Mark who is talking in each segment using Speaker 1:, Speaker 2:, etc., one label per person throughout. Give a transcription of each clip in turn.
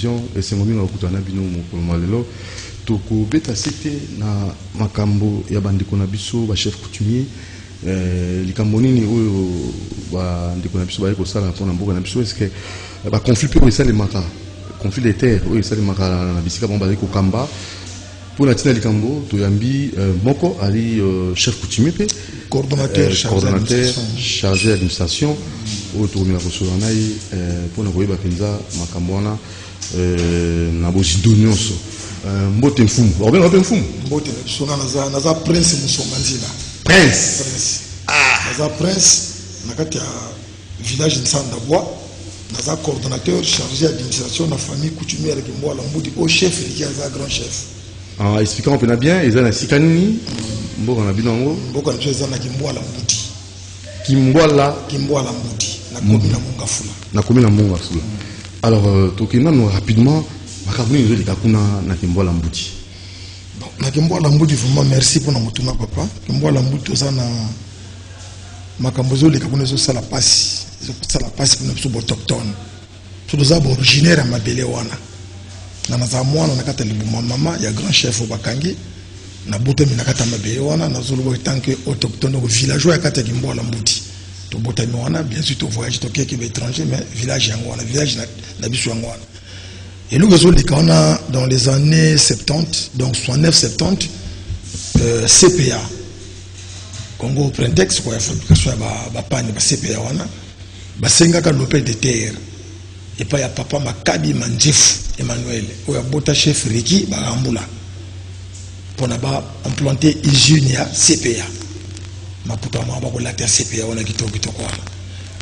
Speaker 1: télévision et c'est moi qui kutana bino mokolo malelo toko beta cité na makambo ya bandeko na biso ba chef coutumier likambo nini oyo ba ndeko na biso ba ko sala pona mboka na biso est-ce que ba conflit pe ça les maka conflit des terres oyo ça les maka na bisika bon ba ko kamba pour la tina likambo to yambi moko ali chef coutumier pe
Speaker 2: coordonnateur
Speaker 1: chargé d'administration autour de la Rosolanaï pour nous voir penza makambwana na bozidonyoso mbote mfumu ba mfumu
Speaker 2: mbote sona naza prince musomanzina
Speaker 1: prince
Speaker 2: naza prince nakati ya village Nsanda Bois naza coordonnateur chargé d'administration na famille coutumière qui mbola mbudi au chef qui est grand chef
Speaker 1: expliquons un peu bien ils ont sikanini mboka na binango
Speaker 2: mboka na cheza na kimbola mbudi kimbola mbudi na komi na munga fula
Speaker 1: alors tokina no rapidement makabuni nzo likakuna na kimbola mbudi
Speaker 2: bon na kimbola mbudi vraiment merci pour na mutuna papa kimbola mbudi tozana makambo zo likakuna zo sala pasi pour na biso autochtone toza originaire ya mabele wana na naza mwana nakata libuma mama ya grand chef obakangi na botami nakata mabele wana nazoloba tant que autochtone au villageois ya kata kimbola mbudi to botami wana bien sûr to voyage to keke ba étranger mais village yango wana village na biso yango wana et nous zo likana dans les années 70 donc 69 70 CPA Congo Prentex pour la fabrication ba pagne ba CPA wana ba sengaka lopel de terre et pas ya papa Makabi Manjefu Emmanuel ou ya bota chef Riki Bagambula pour na ba implanter usine ya CPA maputa mwa ko later CPA wana kitoko wana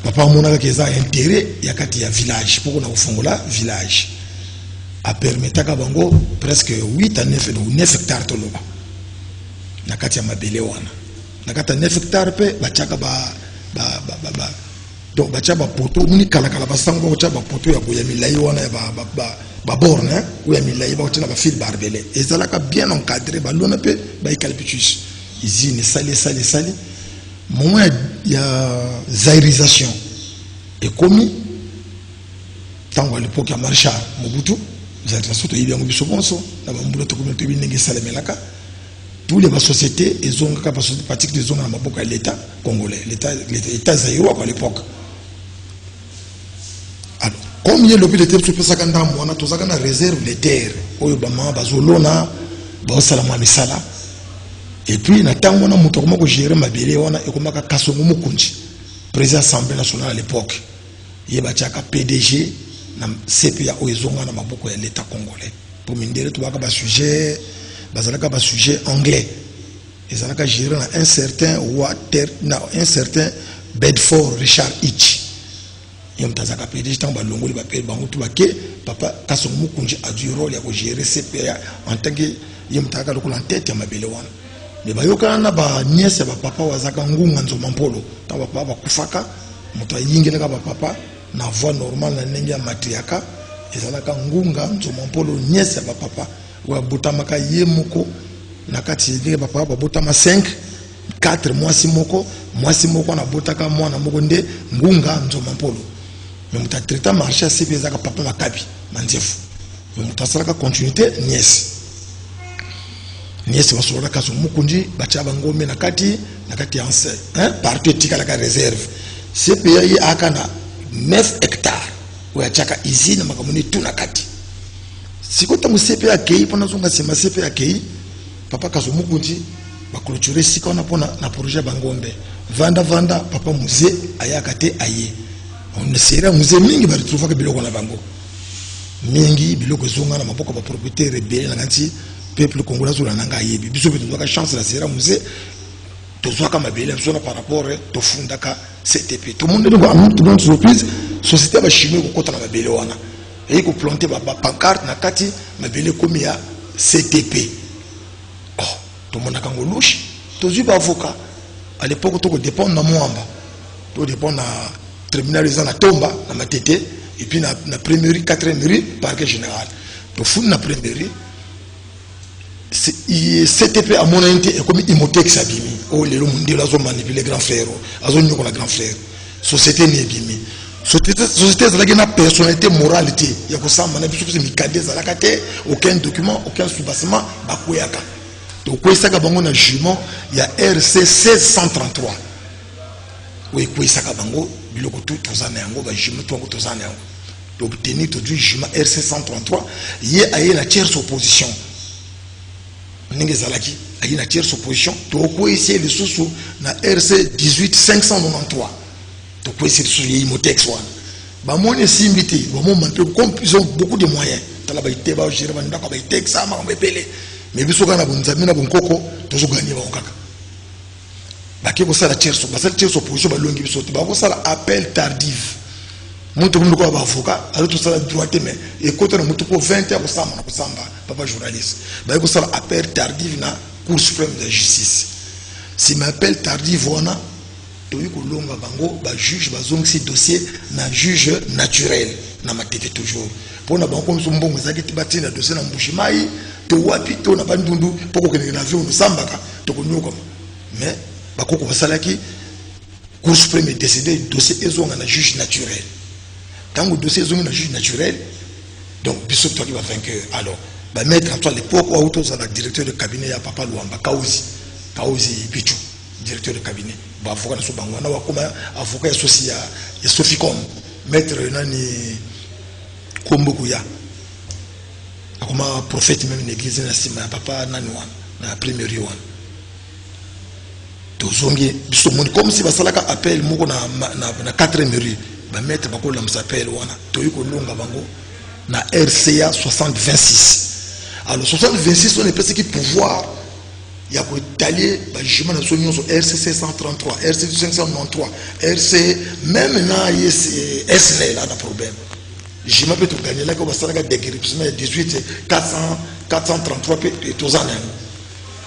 Speaker 2: papa mona keza intérêt ya kati ya village pour na ufongola village a permetaka bango presque 8 à 9 hectares toloba na kati ya mabele wana na kati ya 9 hectares pe bachaka donc bachaba poto muni kala basango bachaba poto ya boya milai wana ya ba borne ou ya milai ba tina ba fil barbelé et ça là bien encadré ba lona pe ba eucalyptus usine sali moment ya zairisation et commis tant à l'époque ya Marshal Mobutu zairisation to yibi ngobiso bonso na ba mbulo to communauté bi ngi salemelaka tous les sociétés et ont capacité pratique des zones à maboka l'état congolais l'état zaïrois à l'époque. Alors comme il y a l'hôpital de Tepsu Pesakanda on a tous na réserve les terres oyo bama bazolona ba salama misala et puis na tango na muto ko gérer mabele wana e komaka kasongo mukunji président assemblée nationale à l'époque yeba chaka PDG na CPA oyo zonga na maboko ya l'état congolais pour mindere to baka ba sujet bazalaka ba sujet anglais ezalaka gérer na un certain Bedford Richard Hitch yom tazaka PDG tant ba longoli ba pe bango to bake papa kasongo mukunji a du rôle ya ko gérer CPA en tant que yom taka lokola tête ya mabele wana mais bayoka na ba nièce ba papa wazaka ngunga nzoma mpolo ta ba papa kufaka moto yingelaka ba papa na voix normale na ndenge ya matriaka ezalaka ngunga nzoma mpolo nièce ba papa wa botamaka ye moko na kati ndenge ba papa botama 4 mwasi moko na botaka mwana moko nde ngunga nzoma mpolo mais muta traiter marché CP ezaka papa Makabi Manjefu mais muta salaka continuité nièce basola kaso mukunji bachaba ngome na kati ya parti tikala ka réserve CPA yi akana 9 hectares oya chaka usine makamuni tuna kati sikota mu CPA kei pona zonga sema CPA kei papa kaso mukunji ba clôturer sikona pona na projet bangombe vanda papa musée ayaka te aye on ne sera musée mingi ba retrouver ka biloko na bango mingi biloko zonga na maboko ba propriétaire rebelle na kanti peuple congolais sur la nanga yebi biso beto ka chance la sera musée to zwaka mabele sona par rapport to fundaka CTP tout le monde doit amonte dans surprise société ba chimé ko kota na mabele wana et ko planter ba pancarte na kati mabele komi ya CTP oh to mona kangolushi to zuba avocat à l'époque to ko dépendre na mwamba to dépendre na tribunal na tomba na matete et puis na première 4e parquet général to fund na première CTP à mon avis est comme Imotex Sabimi. Oh, les gens qui ont manipulé grand frère, ils ont grand frère. Société n'est bimi. société ezalaki na personnalité moralité ya kosamba na biso mikade ezalaka te aucun document aucun soubassement bakweyaka tokweyisaka bango na jugement ya RC 1633 oyo ekweyisaka bango biloko tu toza na yango bajugement tu yango toza na yango tobtenir todui jugement RC 133 ye aye na tierce opposition ndenge ezalaki aye na tierce opposition tokweyisi lisusu na RC 18593 tokweyisi lisusu ye imotex wana bamoni esimbi te bamoma mpe comme ils ont beaucoup de moyens tala baite bagere bandako baitex makambo ebele mais biso kaka na bonzambe na bonkoko tozoganye bango kaka bake kosala tierce basala tierce opposition balongi biso te bakosala appel tardif moto komi lokola baavocat alors tosala droit te mais ekota na moto po 20 ya kosamba na kosamba papa journaliste baye kosala appel tardif na cour suprême de justice si ma appel tardif wana toyi kolonga bango bajuge bazongisi dossier na juge naturel na matete toujours mpona bango komiso mbongo ezalaki te batina dossier na mbushimai towapi to na bandundu mpo kokendeke na avion osambaka tokonyokama mais bakoko basalaki cour suprême décidé dossier ezonga na juge naturel tango dossier ezongi na juge naturel donc biso toki bavainqueur alors bamettre en toi l'époque oyo tozala directeur de cabinet ya papa Luamba Kaozi Pichu directeur de cabinet avocat na so bango wana wakoma avocat associé ya Soficom maître nani Kombokuya akoma prophète même l'église na sima ya papa nani wana na primaire wana tozongi biso moni comme si basalaka appel moko na 4e rue ba maître bakola msapel wana toyi kolonga bango na RCA 6026 alors 6026 on est presque qui pouvoir il y a étaler le jugement de son RC 533, RC 593, RC même là SNL a un problème. Je m'appelle tout gagner là que va s'arrêter des guérisons 18 433 et tous en un.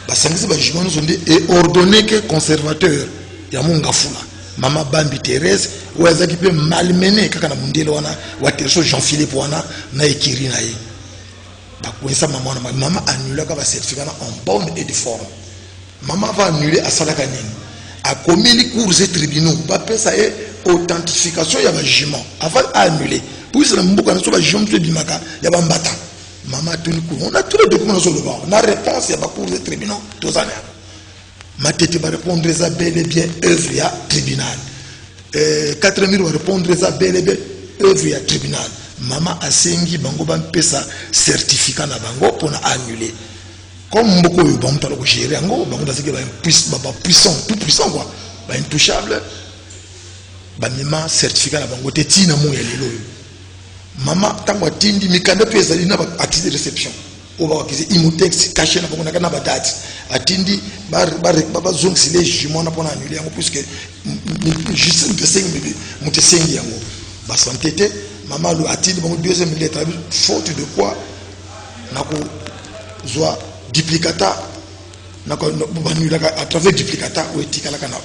Speaker 2: Bah ça c'est le jugement nous ont dit et ordonné que conservateur ya munga fula mama Bambi Thérèse ou ezaki peut malmener kaka na mundelo wana wa terso Jean-Philippe wana na ekiri na ye. Maman annule le certificat en bonne et de forme. Maman va annuler à Salakanine. A commis les cours et tribunaux. Va faire ça authentification, il y a un jugement. Avant d'annuler. Pour ça, il y a un jugement de Bimaka. Il y a un bata. Maman a tenu cours. On a tous les documents sur le banc. On a réponse, il y a un cours et tribunaux. Tous années. Ma tête va répondre à bel et bien œuvre à tribunal. 4000 va répondre à bel et bien œuvre à tribunal. Maman a sengi bango ban pesa certificat na bango pour annuler comme beaucoup de bango talo gérer bango bango parce que ba puissant tout puissant quoi ba intouchable ba mima certificat na bango te tina mo ya lelo maman tango tindi mikanda pesa lina ba acte de réception o ba kize imotex caché na bango na kana ba date atindi ba zong sile jumon na pona annuler yango puisque juste de 5 bébé monte 5 yango ba santé maman le a-t-il bon deuxième lettre faute de quoi nako zoa duplicata nako banulaka à travers duplicata ou etikala kana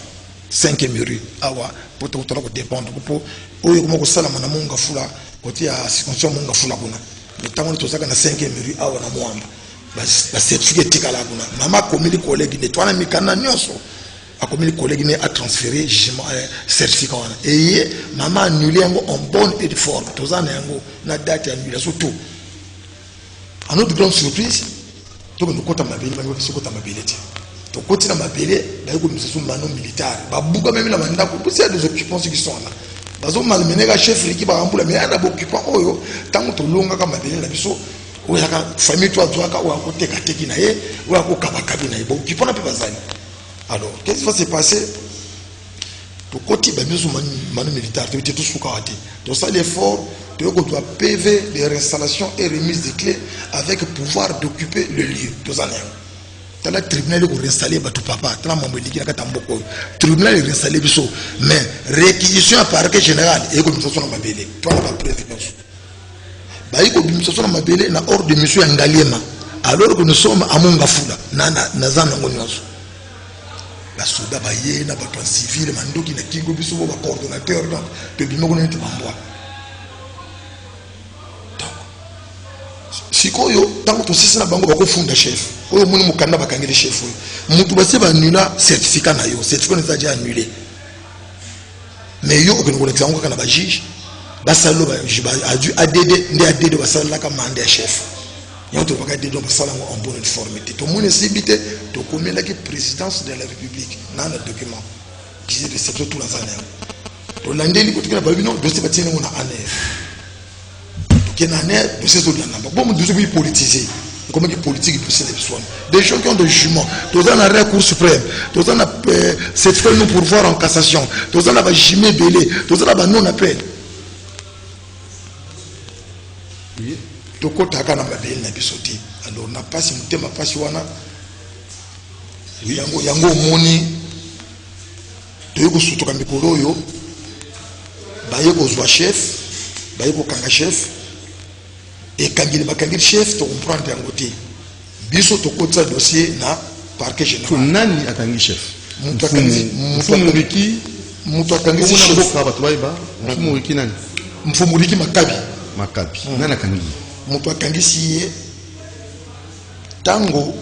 Speaker 2: 5e rue awa poto ko dépendre pour oyo ko salama na monga fula côté ya circonscription monga fula kuna le temps to saka na 5e rue awa na mwamba ba certificat etikala kuna maman comme les collègues ne toi na mikana nyonso a comme les collègues a transféré jugement certificat et maman annulé en bonne et de forme tous en yango na date annulée surtout à notre grande surprise to nous kota mabele ba ko kota mabele ti to koti na mabele ba ko miso mano militaire ba buka même la manda ko c'est des occupants qui sont là bazo malmené ga chef l'équipe ba ambula mais ana occupant oyo tango to longa ka mabele la biso o ya ka famille toi ka o ko teka teki na ye o ko kabakabi na ye ba occupant na pe bazali. Alors, qu'est-ce qui va se passer? Tout côté, ben, nous sommes militaires, tu es tout sous-caractère. Donc, ça, l'effort, tu dois PV des réinstallations et remise des clés avec le pouvoir d'occuper le lieu. Tout ça, tu as le tribunal qui réinstallé, tu papa, tu as le tribunal qui réinstallé, mais réquisition à parquet général, et comme ça, on a belé. Tu n'as pas préférence. Comme ça, on a belé, na ordre de monsieur Angaliema. Alors que nous sommes à Mongafula, Nazan Ngonyos. La soda baye na bato civil mandoki na kingo biso ba coordonnateur donc to bimo ko nete bambwa donc sikoyo tango to sisi na bango ba ko funda chef oyo muni mukanda bakangeli chef oyo mutu base ba annula certificat na yo certificat na déjà annulé mais yo okene ko l'examen kana ba juge basalo a dû ADD ndi ADD basala ka mandat chef ya to baka ADD basala en bonne conformité to mon sibité to komela ki présidence de la République na le document qui est de secret tout la zone to landeli ko tukena babino dossier batine ngona aner to kenane dossier zo lana bon mo dossier politisé comment que politique dossier de besoin des gens qui ont des jugements tous en arrêt cour suprême tous en cette fois nous pourvoir en cassation tous en va jimé belé tous en va non appel oui to kota kana mabel na bisoti alors na pasi mutema pasi wana yango moni to yiko sutoka mikolo yo baye ko zwa chef baye ko kanga chef et kangili bakangili chef to comprendre yango te biso to kota dossier na parquet général
Speaker 1: nani akangi chef
Speaker 2: mfumuriki muto akangi chef
Speaker 1: mboka bato baiba mfumuriki nani
Speaker 2: mfumuriki makabi
Speaker 1: nani akangi
Speaker 2: muto akangi siye tango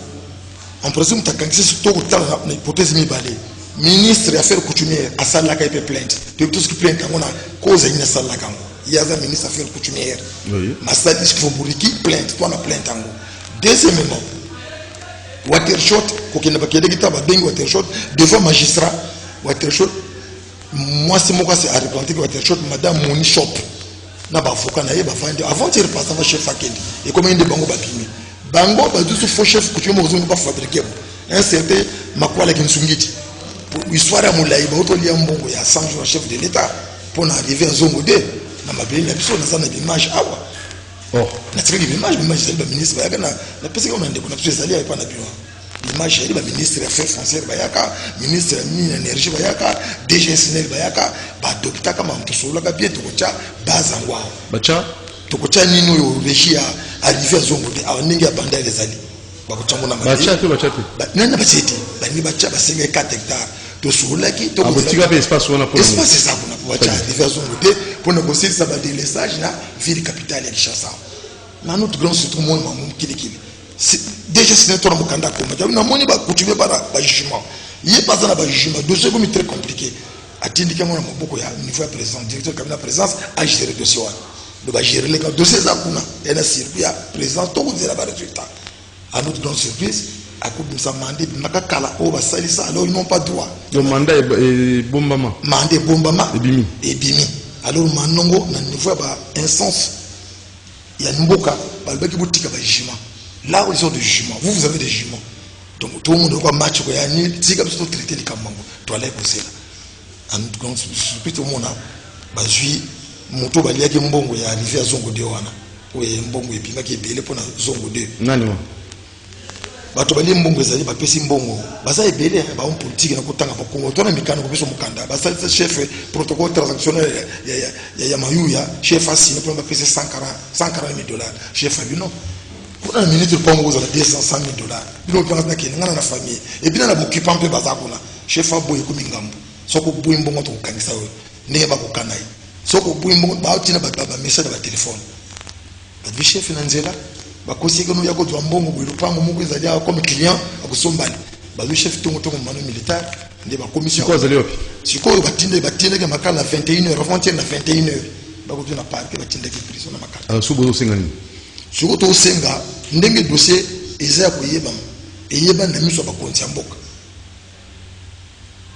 Speaker 2: en principe akangi si to kota na hypothèse mibale ministre des affaires coutumières a salaka et plainte de tout ce qui plainte on a cause ina salaka il y a un ministre des affaires coutumières oui masali fomburiki plainte toi na plainte ango deuxièmement watershot ko kena bakede kitaba bengi watershot devant magistrat watershot moi c'est moi c'est à représenter watershot madame Moni Shop na ba avocat na ye ba fandi avant de repasser va chef akendi et comme inde bango bapimi bango ba dusu faux chef coutumier mo ba fabriquer un certain makwala kinsungiti histoire ya moulaï ba otolia mbongo ya 100 jours chef de l'état pour arriver à Zongo 2 na mabeli na biso na image awa na tsiki image c'est le ministre ba yakana na pesa ko ndeko na biso ezali ya pa na biwa image ya ba ministre affaires foncières ba yaka ministre ya mine énergie ba yaka DG SNEL ba yaka ba docteur kama mtusola ka bien tokocha baza ngwa
Speaker 1: bacha
Speaker 2: tokocha nino yo régie ya arriver à Zongo 2 a ningi ya banda les ali bakutango na
Speaker 1: bacha te
Speaker 2: nana bachete bani bacha basenga 4 hectares to soulaki to
Speaker 1: abotika pe espace wana pour
Speaker 2: espace ça pour bacha arriver à Zongo 2 pour négocier ça ba délestage na ville capitale ya Kinshasa na notre grand surtout moi mamu kilikili déjà c'est notre mukanda ko maja na moni ba coutumier ba jugement il pas dans ba jugement dossier comme très compliqué atindika mona maboko ya niveau ya président directeur cabinet présence a gérer dossier wana de ba gérer les dossiers za kuna et na circuit ya président to ko dira ba résultat à notre grande surprise à coup de ça mandé makakala o ba salisa alors ils n'ont pas droit
Speaker 1: le mandat est bombama
Speaker 2: mandé bombama
Speaker 1: et
Speaker 2: bimi alors manongo na niveau ba instance ya mboka ba baki botika ba jugement là où ils ont des jugements vous avez des jugements donc tout le monde doit match ko ya ni tika biso traiter les kamango to aller ko sela à notre grande surprise tout le monde ba zui moto ba liaki mbongo ya arrivé à Zongo 2 wana o ye mbongo epima ki ebele pona Zongo 2
Speaker 1: nani wa
Speaker 2: bato bali mbongo ezali bapesi mbongo baza ebele ba on politique na kotanga ba Kongo to na mikano ko biso mukanda basalisa chef protocole transactionnel ya mayuya chef asine pour bapesi 140 $, chef abino pour un ministre pongo za 200 $, bino kwa na kene ngana na famille et bien na occupant pe baza kuna chef aboye ko mingambo soko boye mbongo to kangisa we ndenge ba ko kanai soko boye mbongo ba tina ba message ba téléphone ba chef na nzela bakosi ko no yako to mbongo bwilo pango moko ezali comme client akusombali ba chef tongo mano militaire nde ba commission
Speaker 1: ko ezali opi
Speaker 2: siko batinde ke makala 21h avant-hier na 21h ba ko tuna parke batinde ke prison na makala
Speaker 1: subo senga ni
Speaker 2: siko to senga ndenge dossier eza ko yeba na miso ba konti mboka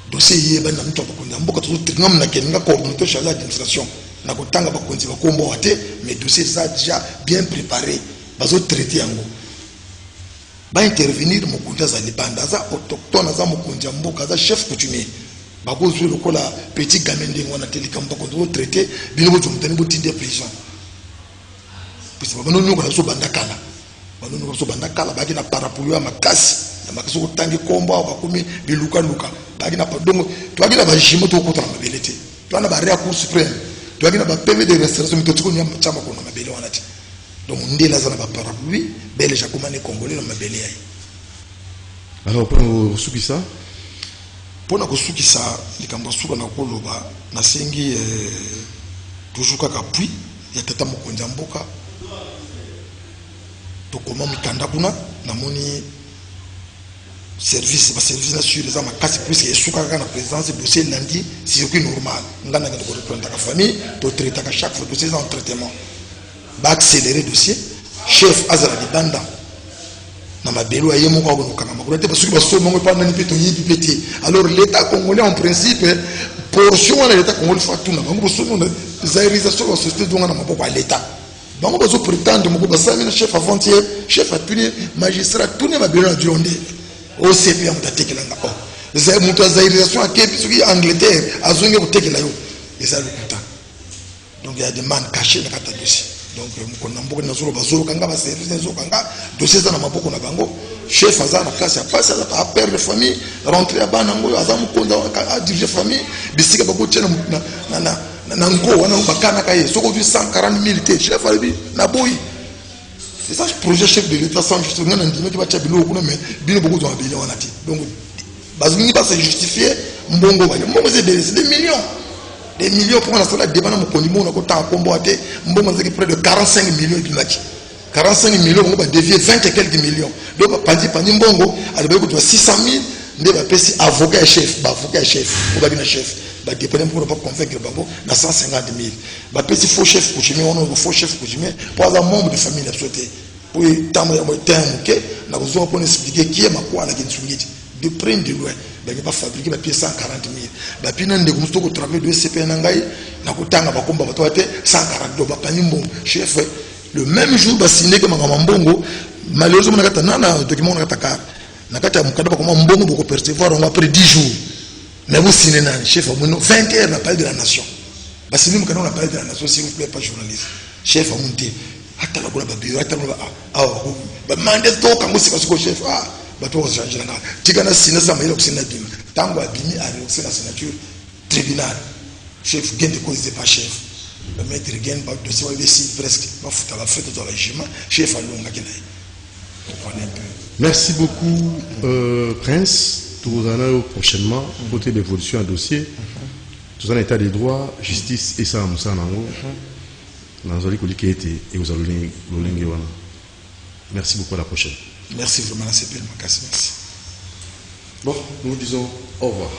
Speaker 2: dossier yeba na miso ba konti mboka to tringam na kenga coordinateur chargé d'administration na kotanga ba konti ba kombo wate mais dossier ça déjà bien préparé bazo traiter yango ba intervenir mokonzi za libanda za autochtone za mokonzi mboka za chef coutumier bako zwe lokola petit gamin ndenge wana telika mbako do traiter bino bo tumtani bo tinde prison pisa ba nonu ko so banda kala ba nonu ko so banda kala ba kina parapluie makasi na makasi ko tangi kombo ba komi biluka luka ba kina padongo to akina ba jimo to ko tra mabelete to ana ba rea cour suprême to akina ba PV de restauration to tiko nyama chama ko na mabele wana ti donc ndela za na ba parapluie bele jakomane congolais na mabele ai
Speaker 1: alors pour sukisa
Speaker 2: pona ko sukisa likambo suka na koloba na sengi toujours kaka puis ya tata mokonzi mboka to koma mikanda kuna namoni service sur les amakasi puisque esukaka na présidence dossier lundi circuit normal ngana ngana ko reprendre la famille to traiter chaque fois dossier en traitement ba accélérer dossier chef azala di banda na mabelo ayemo ko ko kanga makuru te parce que baso mongo pa nani peto yibi pété alors l'état congolais en principe portion de l'état congolais fa tout na bango baso na zairisation de société donga na maboko à l'état bango baso prétendre moko basami na chef avant-hier chef appuyé magistrat tout ne mabelo na dionde au CP on t'attaque là d'accord c'est mon zairisation à Québec ce qui Angleterre a zonge ko tekela yo et ça le content donc il y a des man cachés dans kata dossier donc mon nambo na zolo bazolo kanga ba service na zolo kanga dossier za na maboko na bango chef aza na place ya passe aza pa père de famille rentrer à bana ngo aza mukonda a diriger famille bisika bako tena na ngo wana bakana kaye soko vi 140 000 te chef ali na boyi. C'est ça le projet chef de l'État sans justement un dîner qui va tchabilo ou mais bien beaucoup de millions en ati. Donc bazini pas se justifier mbongo ba. Mbongo c'est des millions pour la salle débat na mokondimo on a kota kombo ate mbongo c'est près de 45 millions binaki. 45 millions on va dévier 20 et quelques millions. Donc pandi mbongo ali ba ko 600 000 ndé ba pesi avocat chef ou ba bina chef. Bah dépendant pour ne pas convaincre bango na 150 000 bah petit faux chef coutumier on a faux chef coutumier pour un membre de famille la sauté pour tamo ya terme OK na besoin pour expliquer qui est ma quoi na kintsungiti de près de loin bah pas fabriquer la pièce 140 000 bah pina ndeko musto ko travail de CP na ngai na kutanga ba komba ba toate 140 do ba panimbo chef le même jour ba signé que mangama mbongo malheureusement na kata nana document na kata na kata mukada ba koma mbongo boko percevoir on après 10 jours. Mais vous signez un chef, 20 heures, on appelle de la nation. Bah, si nous on appelle de la nation, s'il vous plaît, pas journaliste. Chef, on monte. Attends, la bureau, attends, bah, mandez toi, quand vous êtes chef, bah, toi, on change la. Tu as signé ça, mais il y a aussi une abîme. Tant qu'on a abîmé, la signature, tribunal. Chef, gain de cause, pas chef. Le maître gain, bah, dossier, il est presque. Bah, faut la fête dans le régime. Chef, à l'homme, comprenez un peu.
Speaker 1: Merci beaucoup, Prince. Tout en prochainement, côté d'évolution à dossier, tout en état des droits, justice et ça, Moussa Nango, Nanzoli Kolikete et aux Alolingé. Merci beaucoup, à la prochaine.
Speaker 2: Merci vraiment, c'est bien, merci.
Speaker 1: Bon, nous disons au revoir.